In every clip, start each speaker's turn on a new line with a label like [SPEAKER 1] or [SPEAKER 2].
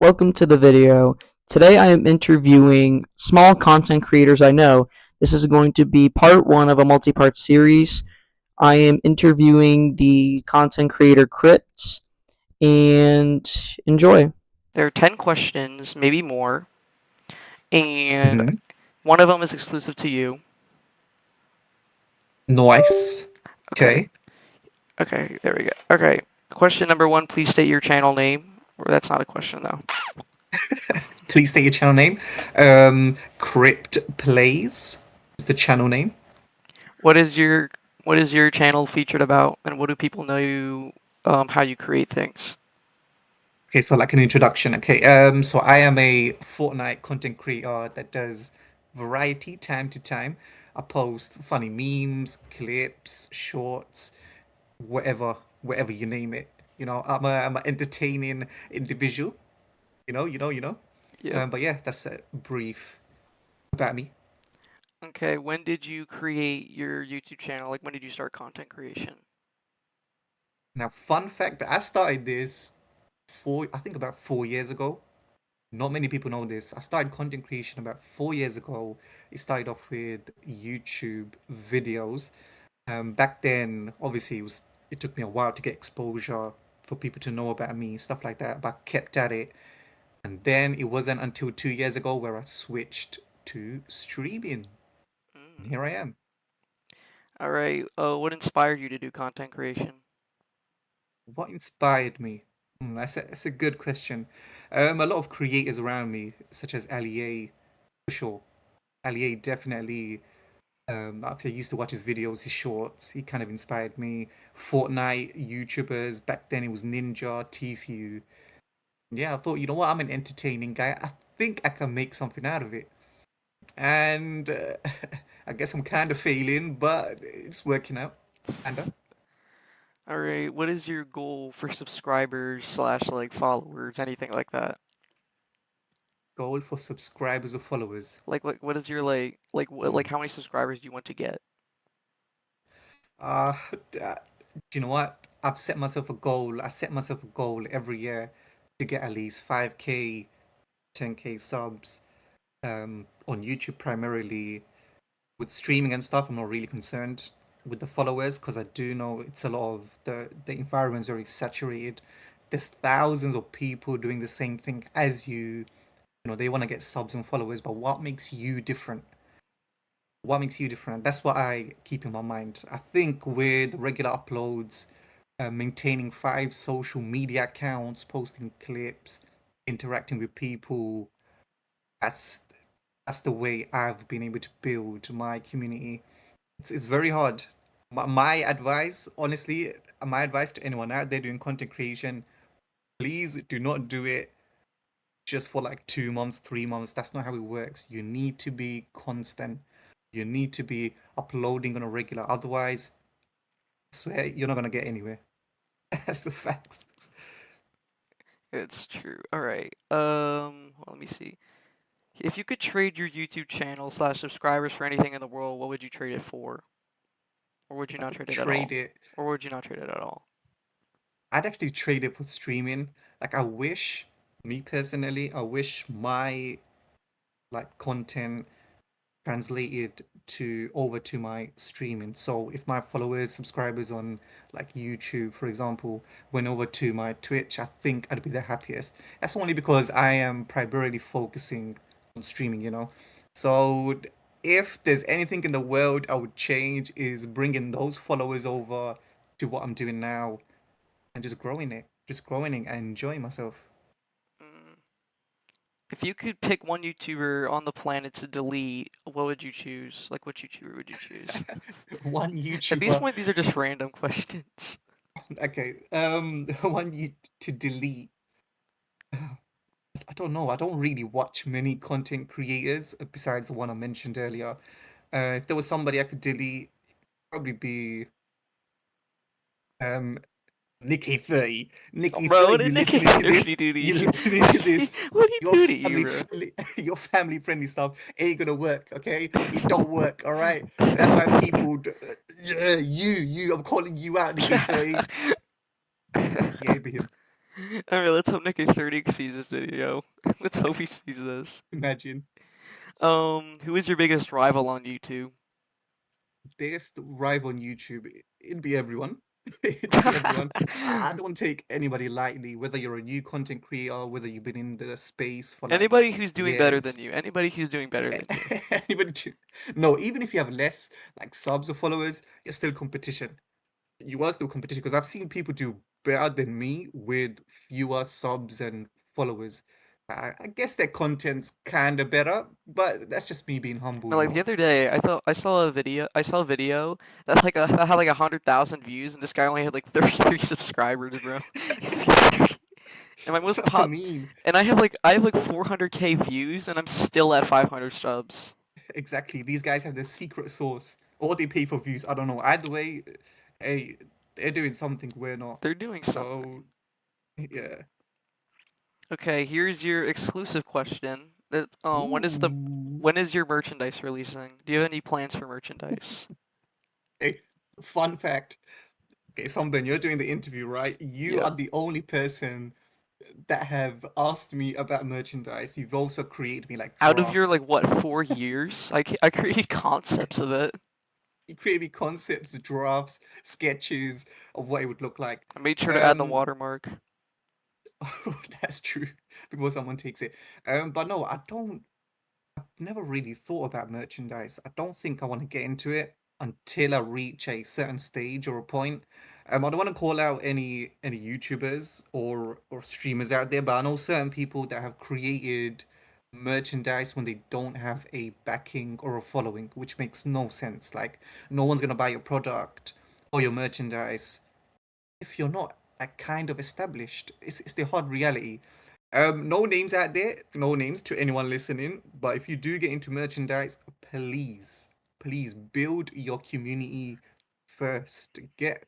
[SPEAKER 1] Welcome to the video. Today I am interviewing small content creators I know. This is going to be part one of a multi-part series. I am interviewing the content creator Crypt, and enjoy. There are 10 questions, maybe more, and
[SPEAKER 2] Hmm.
[SPEAKER 1] one of them is exclusive to you.
[SPEAKER 2] Nice.
[SPEAKER 1] Okay,
[SPEAKER 2] Okay.
[SPEAKER 1] okay, there we go. Okay, question number one, please state your channel name. Or that's not a question though.
[SPEAKER 2] Please state your channel name. Crypt Plays is the channel name.
[SPEAKER 1] What is your what is your channel featured about, and what do people know you how you create things?
[SPEAKER 2] Okay, so like an introduction. Okay. So I am a Fortnite content creator that does variety time to time. I post funny memes, clips, shorts, whatever you name it. I'm an entertaining individual. You know.
[SPEAKER 1] Yep.
[SPEAKER 2] But yeah, that's a brief about me.
[SPEAKER 1] Okay, when did you create your YouTube channel? Like when did you start content creation?
[SPEAKER 2] Now, fun fact, I started this I think about 4 years ago. Not many people know this. I started content creation about 4 years ago. It started off with YouTube videos. Back then, obviously, it took me a while to get exposure for people to know about me, stuff like that. But I kept at it, and then it wasn't until 2 years ago where I switched to streaming. And
[SPEAKER 1] Mm.
[SPEAKER 2] here I am.
[SPEAKER 1] All right. What inspired you to do content creation?
[SPEAKER 2] What inspired me? That's a good question. A lot of creators around me, such as Ali, for sure. Ali definitely. After I used to watch his videos, his shorts, he kind of inspired me. Fortnite YouTubers back then, it was Ninja, Tfue. Yeah, I thought, you know what? I'm an entertaining guy. I think I can make something out of it. And I guess I'm kind of failing, but it's working out. Kinda.
[SPEAKER 1] All right. What is your goal for subscribers slash like followers, anything like that?
[SPEAKER 2] Goal for subscribers or followers.
[SPEAKER 1] What is your like
[SPEAKER 2] Hmm.
[SPEAKER 1] how many subscribers do you want to get?
[SPEAKER 2] Uh, do you know what? I've set myself a goal. I set myself a goal every year to get at least 5K, 10K subs on YouTube primarily. With streaming and stuff, I'm not really concerned with the followers because I do know it's a lot of the environment's very saturated. There's thousands of people doing the same thing as you. You know, they want to get subs and followers, but what makes you different? What makes you different? That's what I keep in my mind. I think with regular uploads, maintaining 5 social media accounts, posting clips, interacting with people, that's that's the way I've been able to build my community. It's very hard. My advice, honestly, my advice to anyone out there doing content creation, please do not do it just for like 2 months, 3 months. That's not how it works. You need to be constant. You need to be uploading on a regular. Otherwise, I swear you're not gonna get anywhere. That's the facts.
[SPEAKER 1] It's true. All right. Well, let me see. If you could trade your YouTube channel slash subscribers for anything in the world, what would you trade it for? Or would you
[SPEAKER 2] If I
[SPEAKER 1] not
[SPEAKER 2] could
[SPEAKER 1] trade it at
[SPEAKER 2] trade
[SPEAKER 1] all?
[SPEAKER 2] it,
[SPEAKER 1] Or would you not trade it at all?
[SPEAKER 2] I'd actually trade it for streaming. Like I wish, me personally, I wish my like content translated to over to my streaming. So if my followers, subscribers on like YouTube, for example, went over to my Twitch, I think I'd be the happiest. That's only because I am primarily focusing on streaming. So if there's anything in the world I would change is bringing those followers over to what I'm doing now and just growing it and enjoying myself.
[SPEAKER 1] Mm. If you could pick one YouTuber on the planet to delete, what would you choose? Like, what YouTuber would you choose?
[SPEAKER 2] One
[SPEAKER 1] At this
[SPEAKER 2] YouTuber.
[SPEAKER 1] point, these are just random questions.
[SPEAKER 2] Okay, one you to delete. I don't know. I don't really watch many content creators besides the one I mentioned earlier. If there was somebody I could delete, probably be um Nikki 30.
[SPEAKER 1] Oh,
[SPEAKER 2] Nikki
[SPEAKER 1] bro,
[SPEAKER 2] 30,
[SPEAKER 1] what
[SPEAKER 2] you
[SPEAKER 1] did Nick
[SPEAKER 2] listening to
[SPEAKER 1] really
[SPEAKER 2] this?
[SPEAKER 1] do to
[SPEAKER 2] You
[SPEAKER 1] you?
[SPEAKER 2] listening to this?
[SPEAKER 1] What did
[SPEAKER 2] Your
[SPEAKER 1] he do to you,
[SPEAKER 2] family
[SPEAKER 1] bro?
[SPEAKER 2] friendly, your family friendly stuff ain't gonna work, okay? It don't work, all right? That's why people, yeah, I'm calling you out, Nikki 30. Yeah, be him.
[SPEAKER 1] Alright, let's hope Nick 30 sees this video. Let's hope he sees this.
[SPEAKER 2] Imagine.
[SPEAKER 1] Who is your biggest rival on YouTube?
[SPEAKER 2] Biggest rival on YouTube, it'd be everyone. It'd be everyone. I don't take anybody lightly, whether you're a new content creator, whether you've been in the space for like
[SPEAKER 1] Anybody who's doing better than
[SPEAKER 2] years.
[SPEAKER 1] you. Anybody who's doing better than you.
[SPEAKER 2] Anybody to, no, even if you have less like subs or followers, you're still competition. You are still competition because I've seen people do better than me with fewer subs and followers. I guess their content's kind of better, but that's just me being humble,
[SPEAKER 1] But
[SPEAKER 2] you
[SPEAKER 1] like the
[SPEAKER 2] know.
[SPEAKER 1] other day, I saw a video that had like 100,000 views, and this guy only had like 33 subscribers, bro. And my
[SPEAKER 2] That's
[SPEAKER 1] most
[SPEAKER 2] what I
[SPEAKER 1] pop,
[SPEAKER 2] mean.
[SPEAKER 1] and I have like 400K views, and I'm still at 500 subs.
[SPEAKER 2] Exactly. These guys have the secret sauce, or they pay for views. I don't know. Either way, hey, they're doing something we're not.
[SPEAKER 1] They're doing
[SPEAKER 2] So
[SPEAKER 1] something.
[SPEAKER 2] yeah.
[SPEAKER 1] Okay, here's your exclusive question.
[SPEAKER 2] Ooh.
[SPEAKER 1] When is your merchandise releasing? Do you have any plans for merchandise?
[SPEAKER 2] Hey, fun fact. Okay, Sunburn, you're doing the interview, right? You
[SPEAKER 1] Yep.
[SPEAKER 2] are the only person that have asked me about merchandise. You've also created me like
[SPEAKER 1] Out of your
[SPEAKER 2] drafts.
[SPEAKER 1] like what 4 years, I created concepts of it.
[SPEAKER 2] You created me concepts, drafts, sketches of what it would look like.
[SPEAKER 1] I made sure to add the
[SPEAKER 2] Um,
[SPEAKER 1] watermark.
[SPEAKER 2] that's true before someone takes it. But no, I don't. Never really thought about merchandise. I don't think I want to get into it until I reach a certain stage or a point. I don't want to call out any YouTubers or streamers out there, but I know certain people that have created merchandise when they don't have a backing or a following, which makes no sense. Like no one's gonna buy your product or your merchandise if you're not like kind of established. It's the hard reality. No names out there, no names to anyone listening, but if you do get into merchandise, please build your community first. Get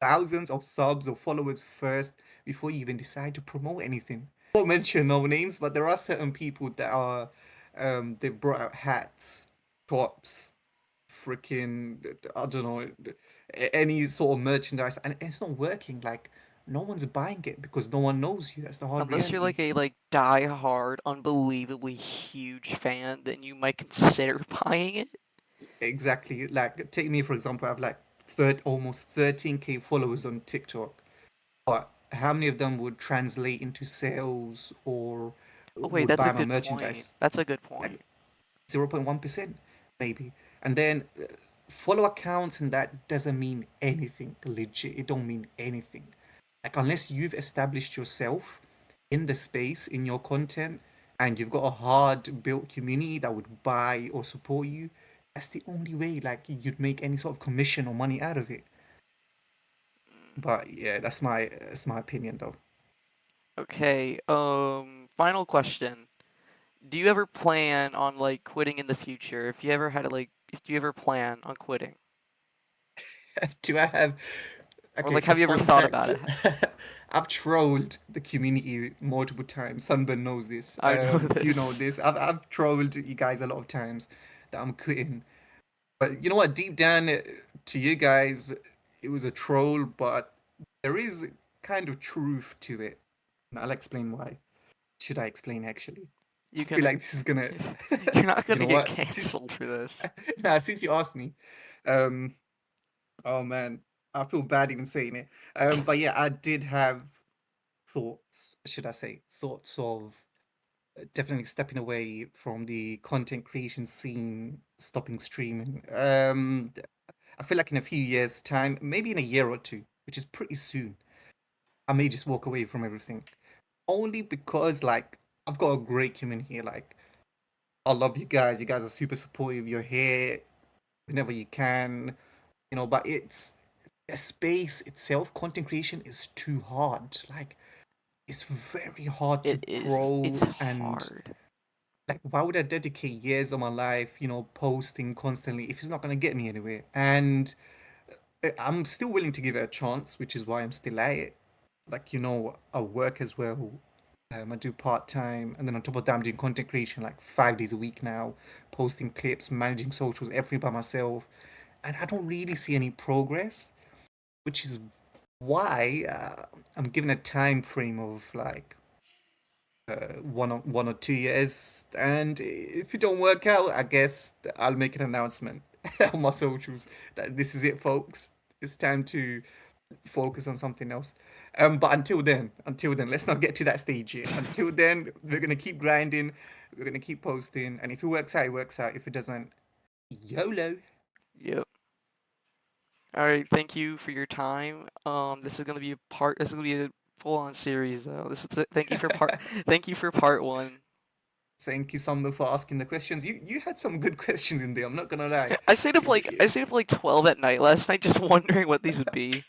[SPEAKER 2] thousands of subs or followers first before you even decide to promote anything. I won't mention no names, but there are certain people that are they've brought out hats, tops, freaking I don't know any sort of merchandise, and it's not working. Like no one's buying it because no one knows you. That's the hard
[SPEAKER 1] Unless you're
[SPEAKER 2] reality.
[SPEAKER 1] like a like die-hard, unbelievably huge fan, then you might consider buying it.
[SPEAKER 2] Exactly. Like take me for example. I have like third almost 13K followers on TikTok, but how many of them would translate into sales or
[SPEAKER 1] Oh wait,
[SPEAKER 2] would
[SPEAKER 1] that's a
[SPEAKER 2] buy my
[SPEAKER 1] good point.
[SPEAKER 2] merchandise?
[SPEAKER 1] That's a good
[SPEAKER 2] Like
[SPEAKER 1] point.
[SPEAKER 2] 0.1% maybe. And then follow accounts and that doesn't mean anything legit. It don't mean anything. Like unless you've established yourself in the space in your content and you've got a hard built community that would buy or support you, that's the only way like you'd make any sort of commission or money out of it. But yeah, that's my opinion though.
[SPEAKER 1] Okay, final question. Do you ever plan on like quitting in the future? If you ever plan on quitting?
[SPEAKER 2] Do I have
[SPEAKER 1] Or
[SPEAKER 2] okay,
[SPEAKER 1] like
[SPEAKER 2] so
[SPEAKER 1] have you ever
[SPEAKER 2] fun
[SPEAKER 1] thought about
[SPEAKER 2] fact.
[SPEAKER 1] it?
[SPEAKER 2] I've trolled the community multiple times. Sunburn knows this.
[SPEAKER 1] I know
[SPEAKER 2] You know
[SPEAKER 1] this.
[SPEAKER 2] this. I've trolled you guys a lot of times that I'm quitting. But you know what? Deep down to you guys, it was a troll, but there is kind of truth to it. And I'll explain why. Should I explain actually?
[SPEAKER 1] You
[SPEAKER 2] I feel
[SPEAKER 1] can
[SPEAKER 2] like this is gonna.
[SPEAKER 1] you're not
[SPEAKER 2] You
[SPEAKER 1] gonna
[SPEAKER 2] know
[SPEAKER 1] get
[SPEAKER 2] what? Since
[SPEAKER 1] canceled for this.
[SPEAKER 2] nah, since you asked me, um, oh man, I feel bad even saying it. But yeah, I did have thoughts, should I say, thoughts of definitely stepping away from the content creation scene, stopping streaming. I feel like in a few years' time, maybe in a year or two, which is pretty soon, I may just walk away from everything. Only because like I've got a great community here. Like I love you guys. You guys are super supportive. You're here whenever you can, but it's the space itself, content creation is too hard. Like it's very hard to
[SPEAKER 1] It's
[SPEAKER 2] grow and
[SPEAKER 1] hard.
[SPEAKER 2] like why would I dedicate years of my life, posting constantly if it's not gonna get me anywhere? And I'm still willing to give it a chance, which is why I'm still at it. Like, I work as well. I do part time, and then on top of that, I'm doing content creation like 5 days a week now, posting clips, managing socials, everything by myself, and I don't really see any progress, which is Why? I'm given a time frame of like 1 or 2 years, and if it don't work out, I guess I'll make an announcement on my socials that this is it, folks. It's time to focus on something else. But until then, let's not get to that stage yet. Until then, we're gonna keep grinding, we're gonna keep posting, and if it works out, it works out. If it doesn't, YOLO.
[SPEAKER 1] Yep. All right. Thank you for your time. This is gonna be a part. This is gonna be a full-on series, though. Thank you for part. Thank you for part one.
[SPEAKER 2] Thank you, Summer, for asking the questions. You had some good questions in there. I'm not gonna lie.
[SPEAKER 1] I stayed up like 12 at night last night, just wondering what these would be.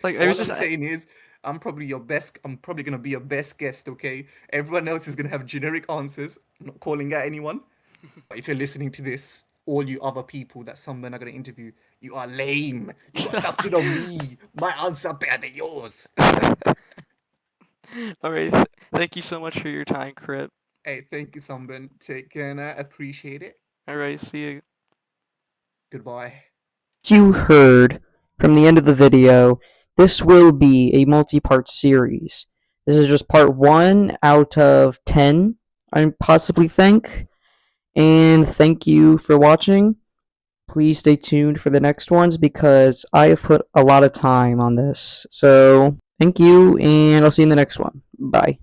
[SPEAKER 1] Like I was
[SPEAKER 2] All
[SPEAKER 1] just
[SPEAKER 2] I'm saying is, I'm probably your best. I'm probably gonna be your best guest. Okay, everyone else is gonna have generic answers. I'm not calling out anyone. But if you're listening to this, all you other people that someone are gonna interview, you are lame. You got nothing on me. My answer better than yours.
[SPEAKER 1] All right. Thank you so much for your time, Crip.
[SPEAKER 2] Hey, thank you, Sunburn. Take care and I appreciate it.
[SPEAKER 1] All right. See you.
[SPEAKER 2] Goodbye.
[SPEAKER 1] You heard from the end of the video, this will be a multi-part series. This is just part 1 out of 10, I possibly think. And thank you for watching. Please stay tuned for the next ones because I have put a lot of time on this. So, thank you, and I'll see you in the next one. Bye.